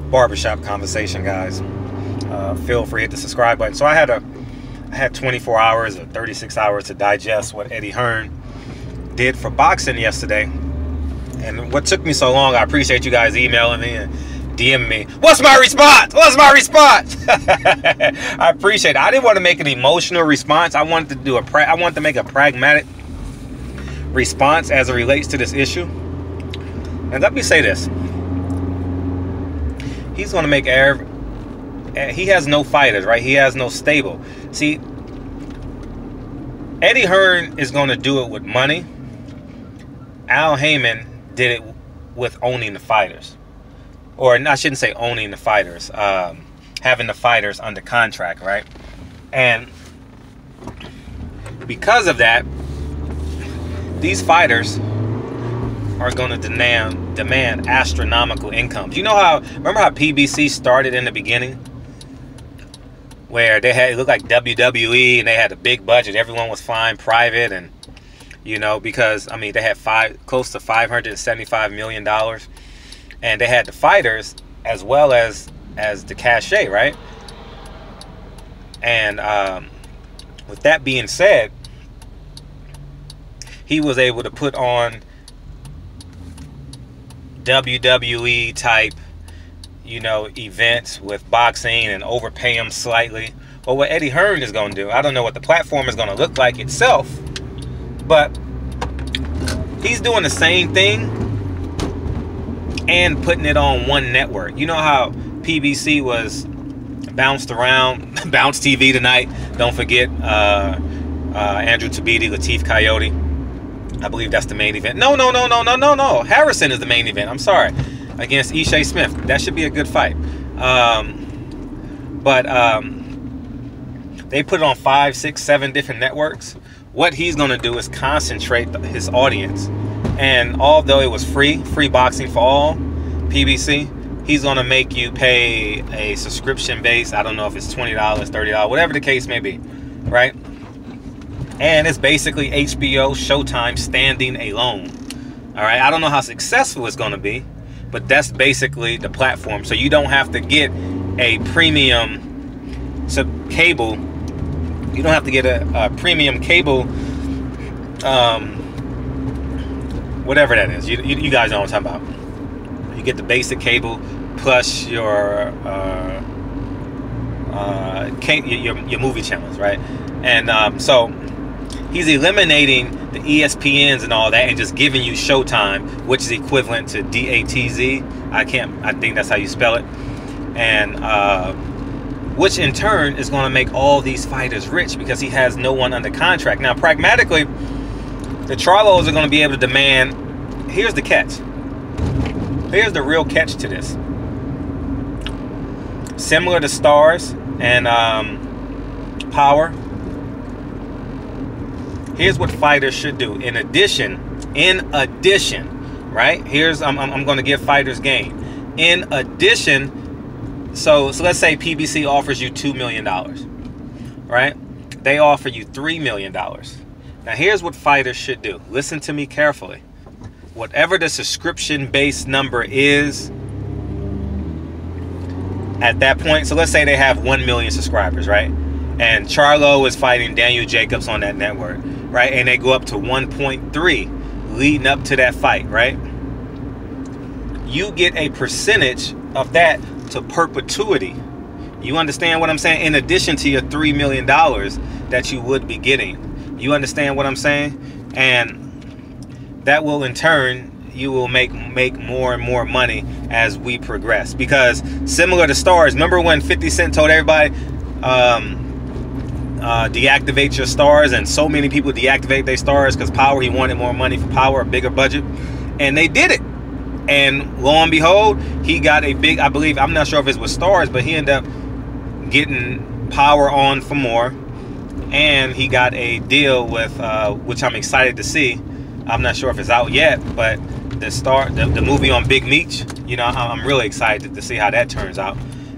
barbershop conversation, guys. Feel free to hit the subscribe button. So I had 24 hours or 36 hours to digest what Eddie Hearn did for boxing yesterday. And what took me so long, I appreciate you guys emailing me and DMing me. What's my response? What's my response? I appreciate it. I didn't want to make an emotional response. I wanted to make a pragmatic response as it relates to this issue. And let me say this. He's going to make he has no fighters, right? He has no stable. See, Eddie Hearn is going to do it with money. Al Haymon did it with owning the fighters. Or I shouldn't say owning the fighters. Having the fighters under contract, right? And because of that, these fighters are going to demand astronomical incomes. You know remember how PBC started in the beginning? Where it looked like WWE and they had a big budget. Everyone was flying private, and because I mean they had close to $575 million, and they had the fighters as well as the cachet, right? And with that being said, he was able to put on WWE type events with boxing and overpay him slightly. But what Eddie Hearn is going to do, I don't know what the platform is going to look like itself, but he's doing the same thing and putting it on one network. You know how PBC was bounced around, Bounce TV tonight. Don't forget Andrew Tabiti, Latif Coyote. I believe that's the main event. No. Harrison is the main event. I'm sorry. Against Ishai Smith. That should be a good fight. But they put it on 5, 6, 7 different networks. What he's going to do is concentrate his audience. And although it was free boxing for all, PBC, he's going to make you pay a subscription base. I don't know if it's $20, $30, whatever the case may be. Right? And it's basically HBO, Showtime standing alone. All right? I don't know how successful it's going to be, but that's basically the platform. So you don't have to get a premium cable. You don't have to get a premium cable, whatever that is. You guys know what I'm talking about. You get the basic cable plus your movie channels, right? And so he's eliminating the ESPNs and all that and just giving you Showtime, which is equivalent to DATZ. I think that's how you spell it. And which in turn is going to make all these fighters rich because he has no one under contract. Now, pragmatically, the Charlos are going to be able to demand. Here's the catch. Here's the real catch to this. Similar to Stars and Power. Here's what fighters should do. In addition, right? Here's I'm going to give fighters game. In addition, so let's say PBC offers you $2 million, right? They offer you $3 million. Now here's what fighters should do. Listen to me carefully. Whatever the subscription-based number is at that point. So let's say they have 1 million subscribers, right? And Charlo is fighting Daniel Jacobs on that network, right? And they go up to 1.3 leading up to that fight, right? You get a percentage of that to perpetuity. You understand what I'm saying? In addition to your $3 million that you would be getting. You understand what I'm saying? And that will in turn, you will make more and more money as we progress. Because similar to Stars, remember when 50 Cent told everybody deactivate your stars, and so many people deactivate their stars because Power, he wanted more money for Power, a bigger budget, and they did it. And lo and behold, he got a big, I believe, I'm not sure if it was Stars, but he ended up getting Power on for more, and he got a deal with which I'm excited to see. I'm not sure if it's out yet, but the movie on Big Meech, you know, I'm really excited to see how that turns out.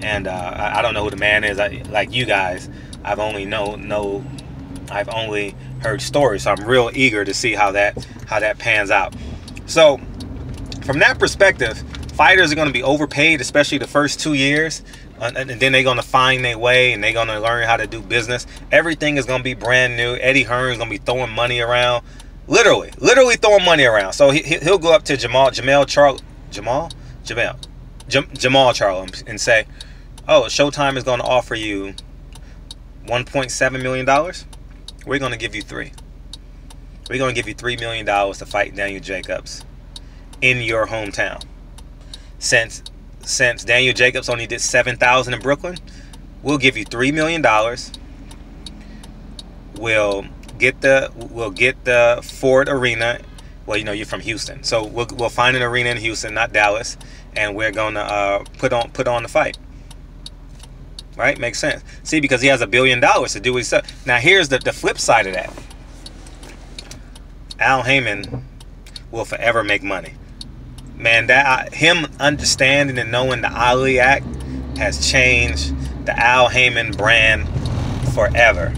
And I don't know who the man is. Like you guys, I've only heard stories, so I'm real eager to see how that pans out. So from that perspective, fighters are going to be overpaid, especially the first 2 years. And then they're going to find their way, and they're going to learn how to do business. Everything is going to be brand new. Eddie Hearn is going to be throwing money around. Literally throwing money around. So he'll go up to Jamal Charlo and say, oh, Showtime is going to offer you $1.7 million. We're going to give you $3 million. We're going to give you $3 million to fight Daniel Jacobs in your hometown. Since Daniel Jacobs only did 7,000 in Brooklyn, we'll give you $3 million. We'll get the Ford Arena. Well, you know, you're from Houston, so we'll find an arena in Houston, not Dallas, and we're gonna put on the fight. Right? Makes sense. See, because he has $1 billion to do his stuff. Now, here's the flip side of that. Al Haymon will forever make money. Man, him understanding and knowing the Ali Act has changed the Al Haymon brand forever.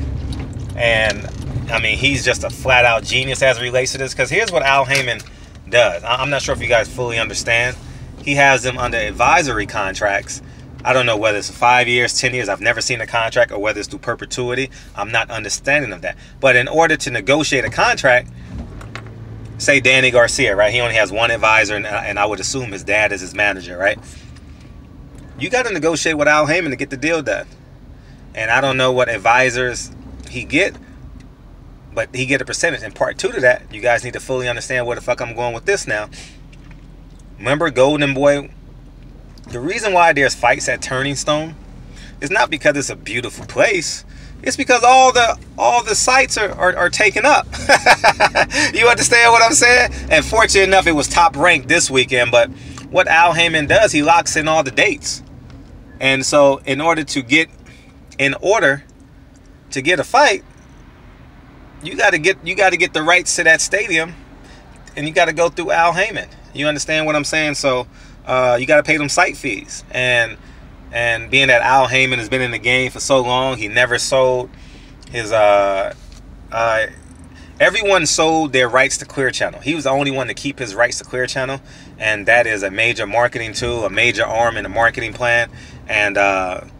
And I mean, he's just a flat out genius as it relates to this. Because here's what Al Haymon does. I'm not sure if you guys fully understand. He has them under advisory contracts. I don't know whether it's 5 years, 10 years. I've never seen a contract, or whether it's through perpetuity. I'm not understanding of that. But in order to negotiate a contract, say Danny Garcia, right? He only has one advisor, and I would assume his dad is his manager, right? You got to negotiate with Al Haymon to get the deal done. And I don't know what advisors he get, but he get a percentage. And part 2 to that, you guys need to fully understand where the fuck I'm going with this now. Remember Golden Boy? The reason why there's fights at Turning Stone is not because it's a beautiful place. It's because all the sites are taken up. You understand what I'm saying? And fortunate enough, it was top ranked this weekend. But what Al Haymon does, he locks in all the dates. And so in order to get a fight, you got to get the rights to that stadium, and you got to go through Al Haymon. You understand what I'm saying? So you got to pay them site fees. And being that Al Haymon has been in the game for so long, he never sold his everyone sold their rights to Clear Channel. He was the only one to keep his rights to Clear Channel, and that is a major marketing tool, a major arm in the marketing plan. And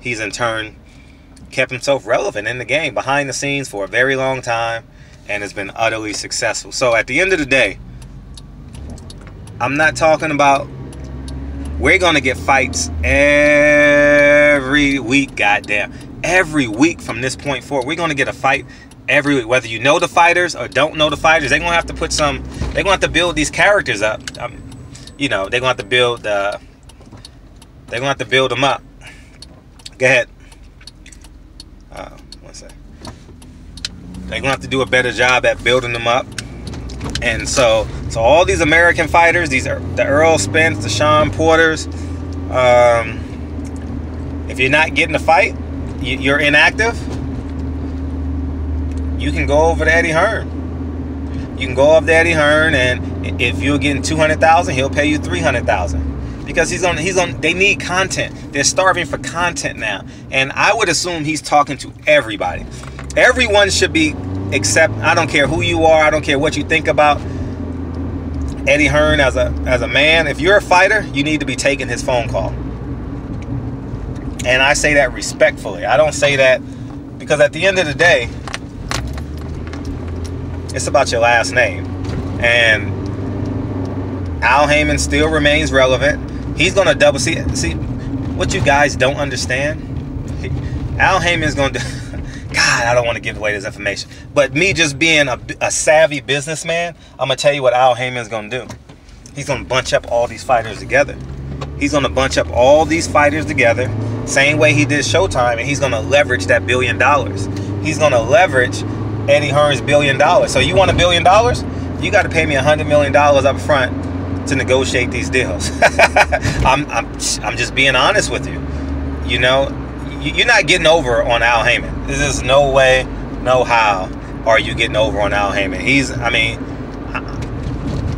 he's in turn kept himself relevant in the game behind the scenes for a very long time, and has been utterly successful. So at the end of the day, I'm not talking about we're going to get fights every week, goddamn. Every week from this point forward, we're going to get a fight every week. Whether you know the fighters or don't know the fighters, they're going to have to put some, they're going to have to build these characters up. You know, they're going to have to build, they're going to have to build them up. Go ahead. One second. They're going to have to do a better job at building them up. And so all these American fighters, these are the Earl Spence, the Sean Porters. If you're not getting a fight, you're inactive. You can go over to Eddie Hearn. You can go up to Eddie Hearn, and if you're getting $200,000, he'll pay you $300,000 because they need content. They're starving for content now, and I would assume he's talking to everybody. Everyone should be. Except, I don't care who you are, I don't care what you think about Eddie Hearn as a man. If you're a fighter, you need to be taking his phone call. And I say that respectfully. I don't say that because at the end of the day, it's about your last name. And Al Haymon still remains relevant. He's going to double see what you guys don't understand. Al Heyman's going to God, I don't want to give away this information. But me just being a savvy businessman, I'm going to tell you what Al Heyman's going to do. He's going to bunch up all these fighters together. He's going to bunch up all these fighters together, same way he did Showtime, and he's going to leverage that $1 billion. He's going to leverage Eddie Hearn's $1 billion. So you want $1 billion? You got to pay me $100 million up front to negotiate these deals. I'm just being honest with you. You know, you're not getting over on Al Haymon. There's no way, no how are you getting over on Al Haymon.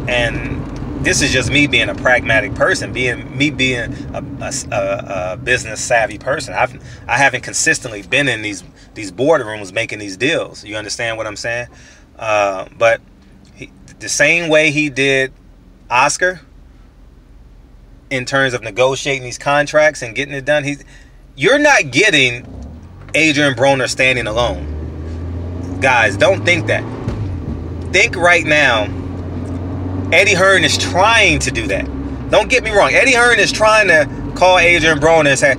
And this is just me being a pragmatic person, being a business savvy person. I haven't consistently been in these boardrooms making these deals. You understand what I'm saying? But the same way he did Oscar in terms of negotiating these contracts and getting it done. You're not getting Adrian Broner standing alone. Guys, don't think that. Think right now, Eddie Hearn is trying to do that. Don't get me wrong. Eddie Hearn is trying to call Adrian Broner and say,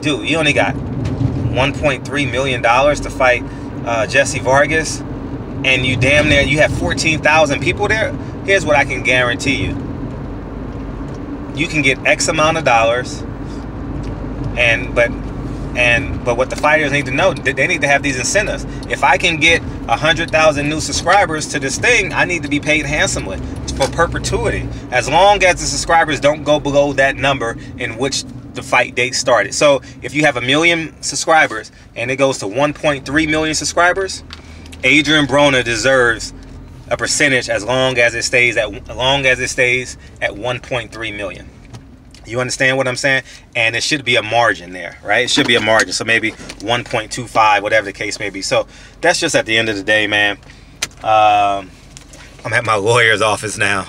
dude, you only got $1.3 million to fight Jesse Vargas, and you damn near, you have 14,000 people there. Here's what I can guarantee you. You can get X amount of dollars, but what the fighters need to know, they need to have these incentives. If I can get 100,000 new subscribers to this thing, I need to be paid handsomely for perpetuity, as long as the subscribers don't go below that number in which the fight date started. So if you have 1 million subscribers and it goes to 1.3 million subscribers, Adrian Broner deserves a percentage as long as it stays at 1.3 million. You understand what I'm saying? And it should be a margin there, right? It should be a margin. So maybe 1.25, whatever the case may be. So that's just at the end of the day, man. I'm at my lawyer's office now.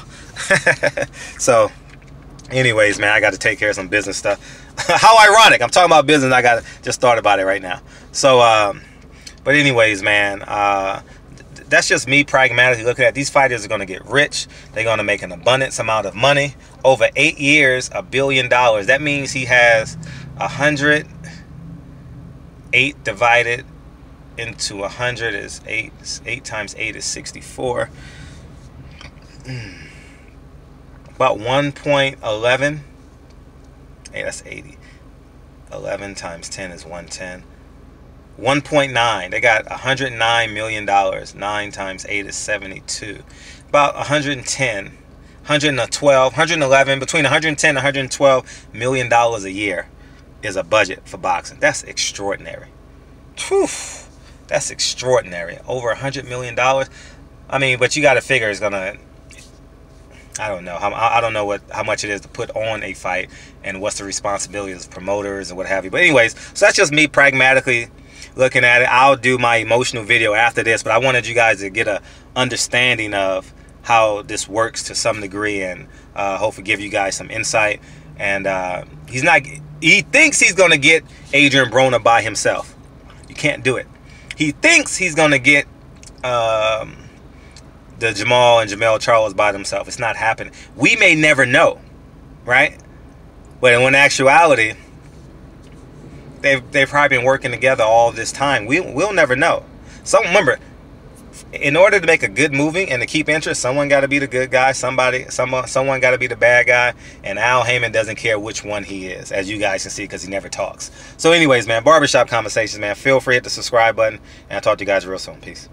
So anyways, man, I got to take care of some business stuff. How ironic. I'm talking about business. I just thought about it right now. So, but anyways, man, that's just me pragmatically looking at these fighters are going to get rich. They're going to make an abundance amount of money. Over 8 years, $1 billion. That means he has 108 divided into 100 is 8. 8 times 8 is 64. About 1.11. Hey, that's 80. 11 times 10 is 110. 1.9. They got $109 million. 9 times 8 is 72. About 110, 112, 111, between 110 and 112 million dollars a year is a budget for boxing. That's extraordinary. Whew, that's extraordinary. Over $100 million. I mean, but you got to figure it's gonna. I don't know. I don't know how much it is to put on a fight and what's the responsibilities of promoters and what have you. But anyways, so that's just me pragmatically looking at it. I'll do my emotional video after this, but I wanted you guys to get a understanding of how this works to some degree, and hopefully give you guys some insight. And he thinks he's going to get Adrian Broner by himself. You can't do it. He thinks he's going to get the Jamal and Jamel Charles by themselves. It's not happening. We may never know, right? But in actuality, they've probably been working together all this time. We'll never know. So remember, in order to make a good movie and to keep interest, someone got to be the good guy. Someone got to be the bad guy. And Al Haymon doesn't care which one he is, as you guys can see, because he never talks. So anyways, man, barbershop conversations, man. Feel free to hit the subscribe button, and I'll talk to you guys real soon. Peace.